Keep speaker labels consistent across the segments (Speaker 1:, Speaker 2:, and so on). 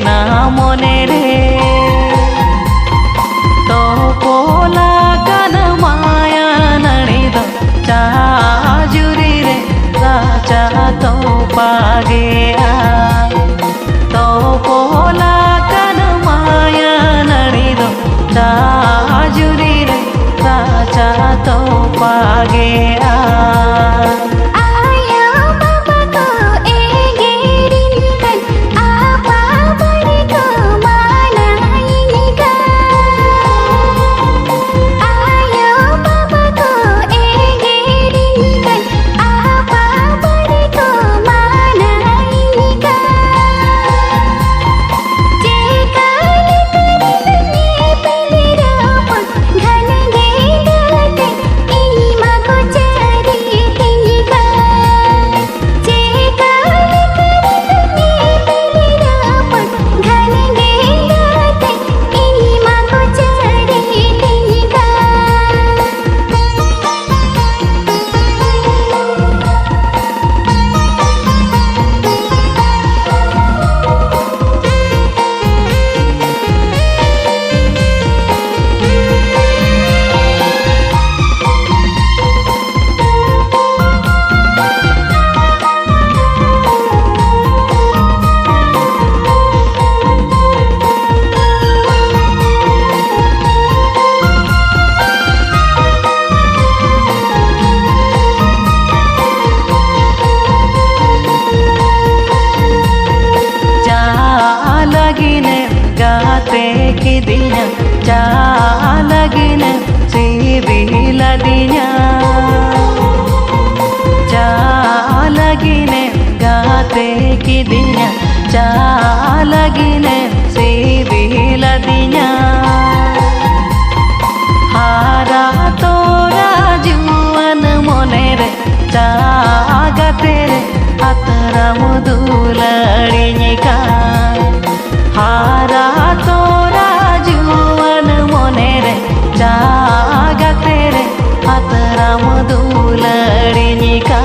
Speaker 1: ना मने रे तो पोला कन माया नड़ी दो चाजुरी रे राजा तो पागे तो पोला कन माया नड़ी दो चाजुरी रे राजा तो पागे की दिया जा लगिन सीबीला दिया जा लगिन गाते की दिया जा लगिन सीबीला दिया हारा तोरा जुवन मोने रे जागते रे अतरा मुदुलड़ी का हारा तोरा जुवन मोने रे जागते रे अतरा मुदुलड़ी का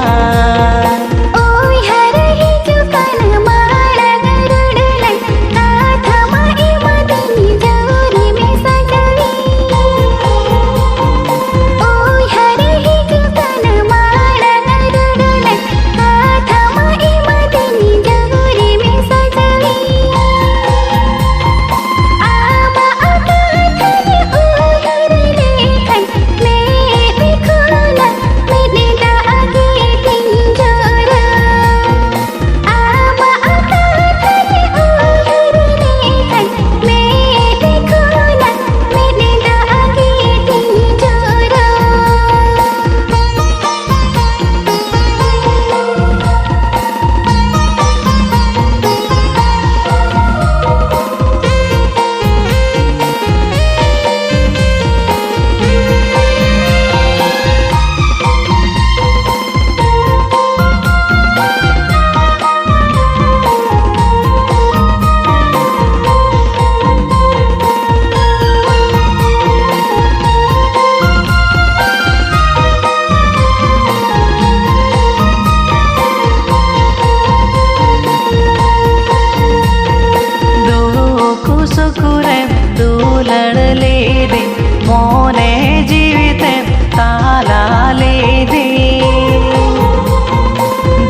Speaker 1: सुकुरे दुलड़ ले दे मोने जीविते ताला ले दे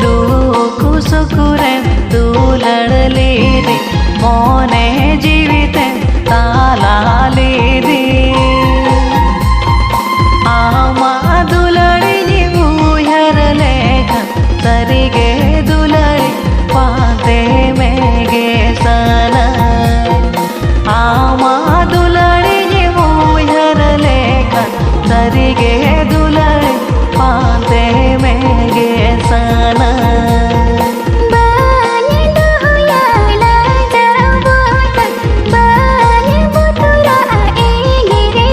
Speaker 1: दुख सुकुरे दुलड़ ले दे मोने जीविते ताला ले दे आमा दुलड़ी मुहर लेखा तरिगे दुलड़ी पाते में गे सना आमा दुलड़ी मुहर लेखा तरिगे दुलड़ी पाते में गे सना
Speaker 2: बानी बुतुरा ए गिरे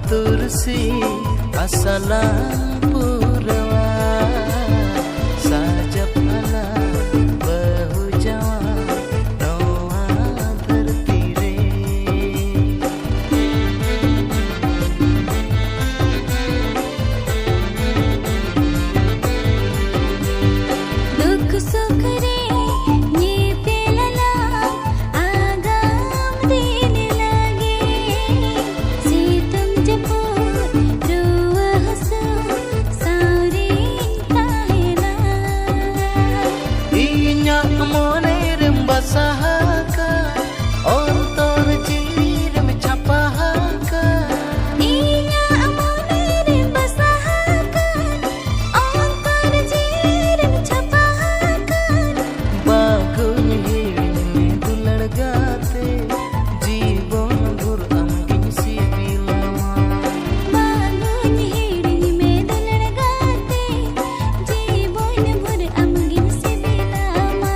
Speaker 1: tursi asalan purwa sajab ala bahu jawa noa धरती रे
Speaker 2: दुख सुख रे ये पेलला आगाम देने लगे से तुम जपो रोआ हंसो सारे काहेला
Speaker 1: inya mone rembasahaka ontor jilir mencapahaka
Speaker 2: inya amone rembasahakan ontar jir mencapahakan
Speaker 1: bagunya hiring dular gate जीवन भर amgin si bilama
Speaker 2: बागुन हिड़ी में दुलड़ गाते जीवन भर अमगिन से बिलामा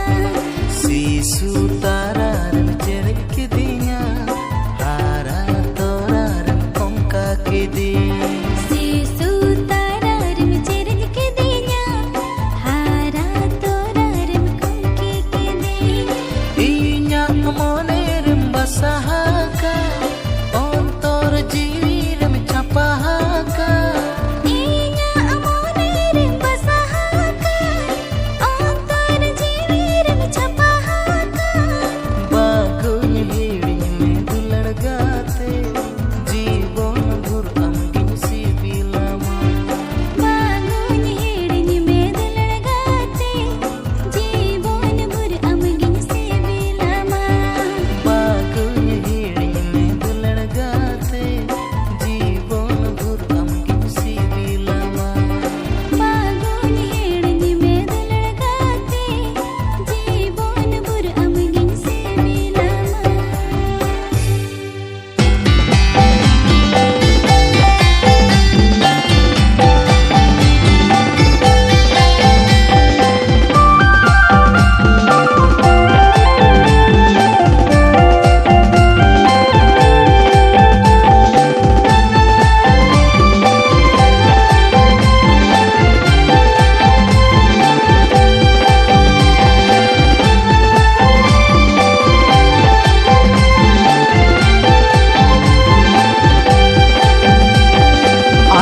Speaker 1: si sutaran cerek dinya hara toraran kongka kidi
Speaker 2: Sissu तारा रिम चिरज के दिया हारा तोरा रिम कुंकी के दे
Speaker 1: inya mone rembasahaka ontor jilir mencapahaka
Speaker 2: इया अमोने रिम बसहाkan ontar जीर rim छपाहाkan
Speaker 1: bagunya hiring dular gate जीवन भर amgin si bilama
Speaker 2: बागुन हिड़ी में दुलड़ गाते जीवन भर अमगिन से बिलामा
Speaker 1: bagunya hiring dular gate जीवन भर amgin si bilama
Speaker 2: बागुन हिड़ी में दुलड़ गाते जीवन भर अमगिन से बिलामा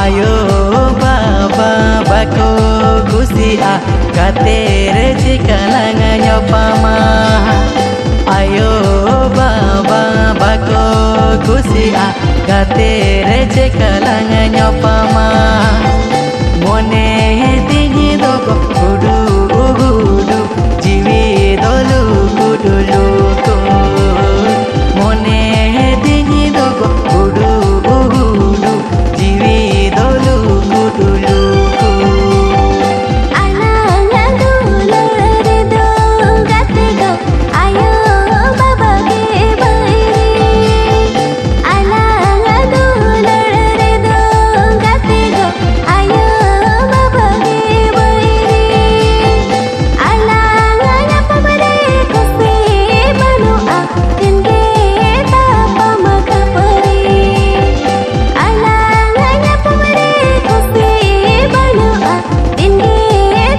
Speaker 1: ayo baba bako kusia katere jikalangan nyopama ayo baba bako kusia katere jikalangan nyopama mone tingi dogo kudu ugudu jiwi dolu kudulu mone tingi dogo kudu ugudu jiwi dolu kudulu
Speaker 2: Alangan dular do gatte go ayo baba ke bairi Alangan dular do gatte go ayo baba ke bairi Alangan apa bare kosi banu a tinge tapa makapari Alangan apa bare kosi banu a tinge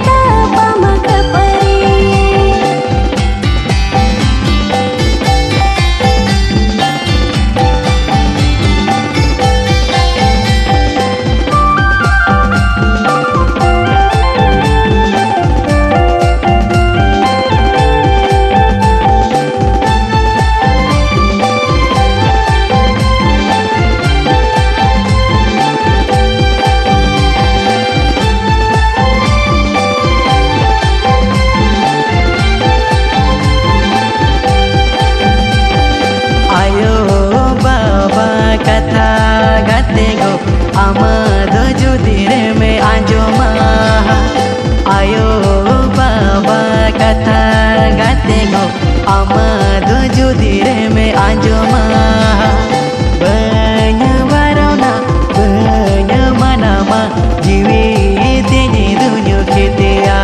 Speaker 2: tapa makapari
Speaker 1: ayo baba kata gate go amad judire me anjoma ayo baba kata gate go amad judire me anjoma banyak barona banyak manama jiwi tini dunia kita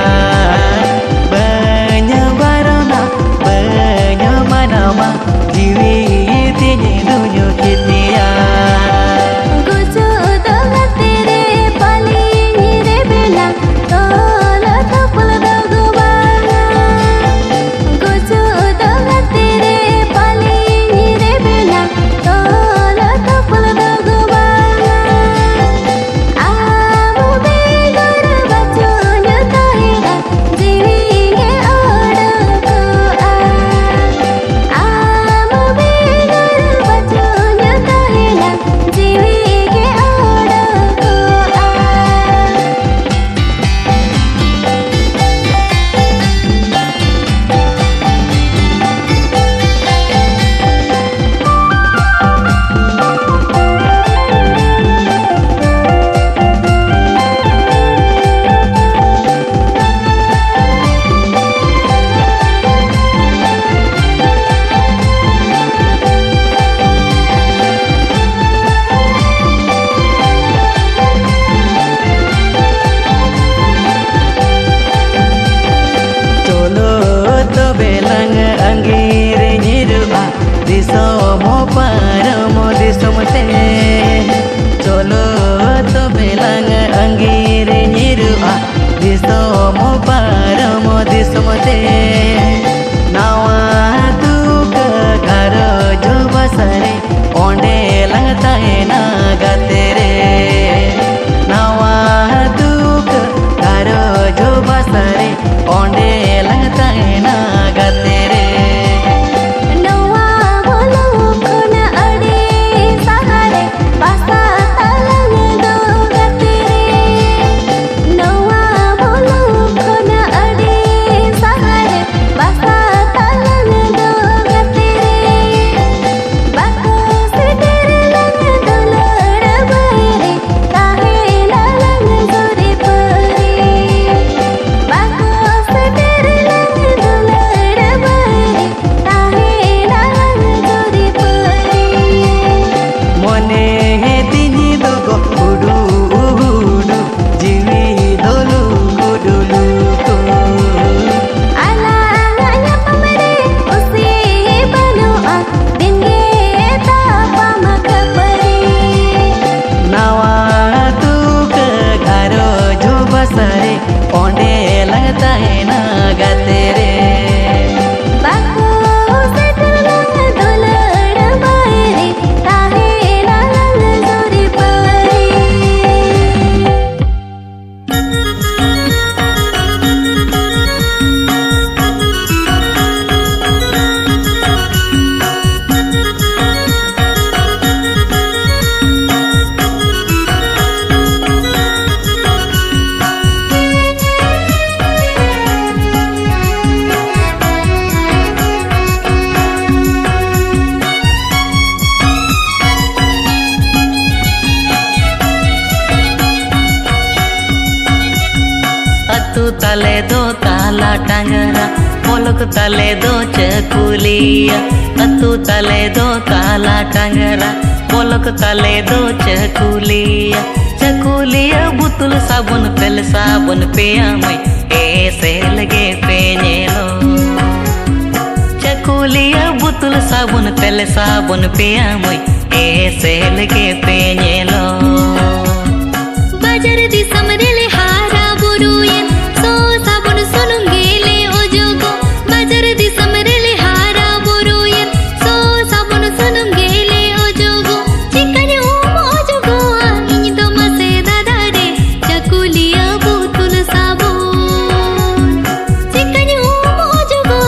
Speaker 1: banyak barona banyak manama jiwi tini dunia kita
Speaker 2: गुजो
Speaker 1: paramo disomte cholo to belang angir nyirua disomo paramo disomte nawa tu ka garo jo basare onde langta hai na gatere nawa tu ka garo jo basare onde langta hai na gatere तले दो ताला टांगरा पलक तले दो चकुलिया अतु तले दो ताला टांगरा पलक तले दो चकुलिया चकुलिया बुतुल साबुन पेल साबुन पिया मई ऐसे लगे पेनेलो चकुलिया बुतुल साबुन पेल साबुन पिया मई ऐसे लगे पेनेलो
Speaker 2: बाजार दी समरेले हारा बुरुयन सो साबुन सुनुम गेले ओजोगो बाजार दी समरेले हारा बुरुयन सो साबुन सुनुम गेले ओजोगो चिकन ओजोगो इन दो मसे दादारे चकुलिया बुतुल साबुन चिकन ओजोगो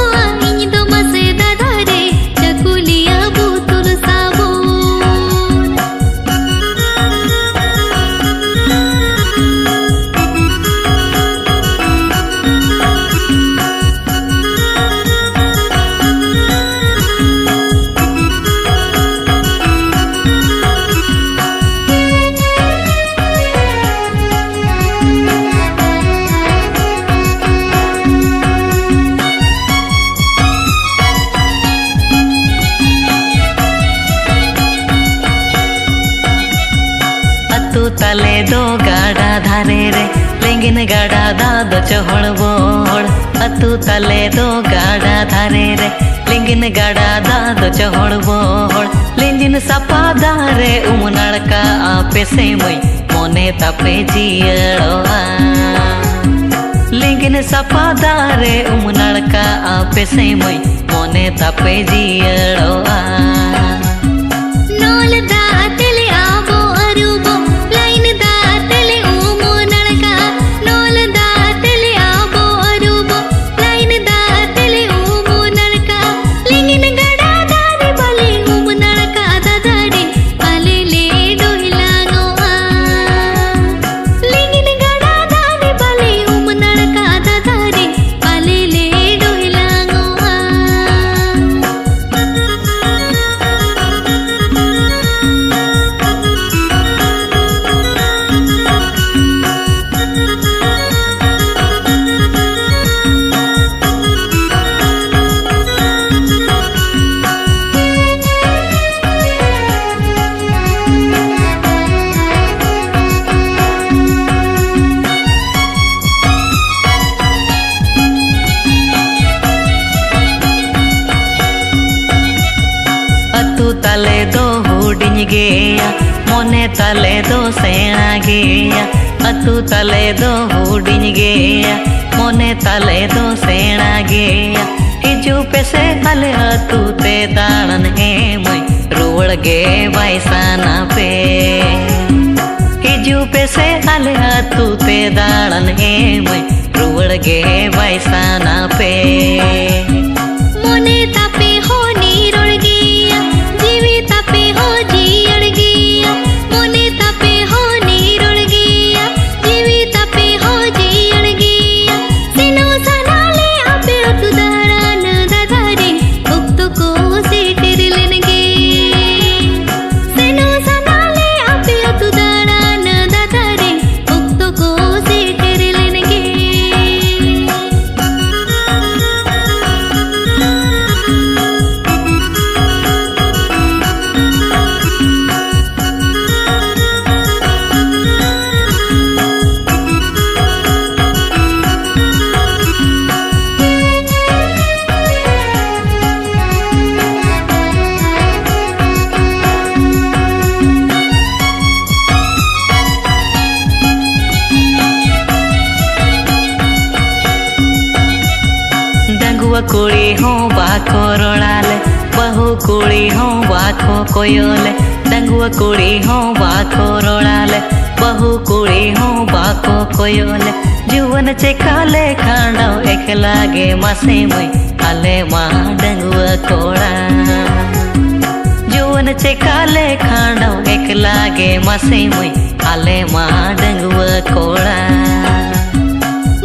Speaker 2: इन दो मसे दादारे चकुलिया बुतुल साबुन
Speaker 1: तले दो गाड़ा धारे रे लेंगिन गाड़ा दादो चढ़ बोड़ अतु तले दो गाड़ा धारे रे लेंगिन गाड़ा दादो चढ़ बोड़ लेंजिन सपा दारे उमनाड़का आपे से मई मोने तापे जियड़ोआ लेंगिन सपा दारे उमनाड़का आपे से मई मोने तापे जियड़ोआ
Speaker 2: नोल दातले आबो अरुबो लाइन दातले उमो नड़का नोल दातले आबो अरुबो लाइन दातले उमो नड़का लिंगिन गड़ा दारी बले उमो नड़का दादारे पाले ले डोहिलांगो आ लिंगिन गड़ा दारी बले उमो नड़का दादारे पाले ले डोहिलांगो आ
Speaker 1: हुडिंग गेया मोने ताले दो सेना गेया अतु ताले दो हुडिंग गेया मोने ताले दो सेना गेया हिजू पे से आले अतु ते दाड़न हे मई रुवड़ गे बाईसाना पे हिजू पे से आले अतु ते दाड़न हे मई रुवड़ गे बाईसाना पे
Speaker 2: मोने तापे हो नीरोड़ गेया जीवी तापे हो जीअड़ गेया मोने तापे हो नीरोड़ गेया जीवी तापे हो जीअड़ गेया सिनो सनाले आपे तु दाड़ान दादारे उक्तो को से टेरलन गे सिनो सनाले आपे तु दाड़ान दादारे उक्तो को से टेरलन गे
Speaker 1: कुड़ी हो बाखो रोड़ाले बहु कुड़ी हो बाखो कोयोले डंगुआ कुड़ी हो बाखो रोड़ाले बहु कुड़ी हो बाखो कोयोले जुवन चेकाले खांडो एक लागे मासे मई आले मा डंगुआ कोड़ा जुवन चेकाले खांडो एक लागे मासे मई आले मा डंगुआ कोड़ा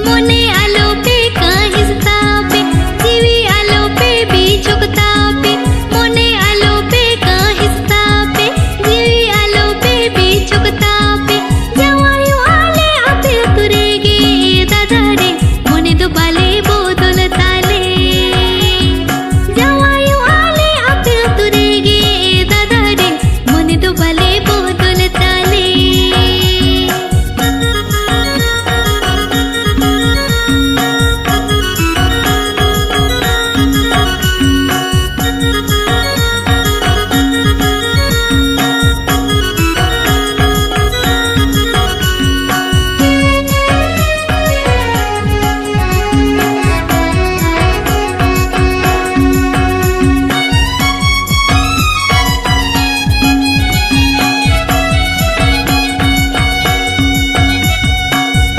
Speaker 2: मोने आलो पे काहिस्ता पे जीवी आलो पे बीचुकता पे मोने आलो पे काहिस्ता पे जीवी आलो पे बीचुकता पे जवायु आले आपे तुरेगे दादारे मोने दो बाले बोदल ताले जवायु आले आपे तुरेगे दादारे मोने दो बाले बोदल ताले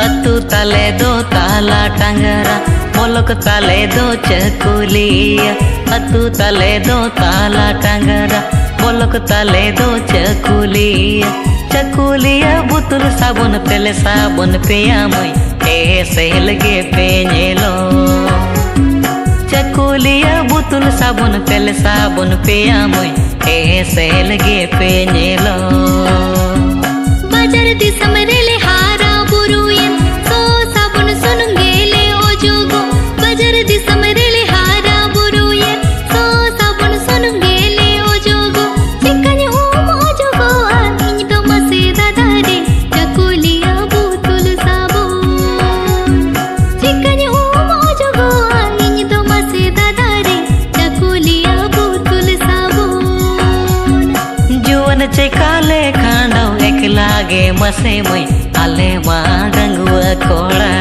Speaker 1: अतु ताले दो ताला टंगरा मोलक ताले दो चकुलिया अतु ताले दो ताला टंगरा मोलक ताले दो चकुलिया चकुलिया बुतुल साबुन तेले साबुन पिया मई ए सेल गे पेनेलो चकुलिया बुतुल साबुन तेले साबुन पिया मई ए सेल गे पेनेलो
Speaker 2: बाजार दिसमरेले हारा बुरुयन सो साबुन सुनुंगेले ओजोगो बाजार दिसमरेले हारा बुरुयन सो साबुन सुनुंगेले ओजोगो चिकन ओम ओजोगो आइन तो मसे दादारे चकुलिया बुतुल साबुन चिकन ओम ओजोगो आइन तो मसे दादारे चकुलिया बुतुल साबुन
Speaker 1: जुवन चेकाले खांडो एक लागे मसे मई आले मा डंगुआ कोड़ा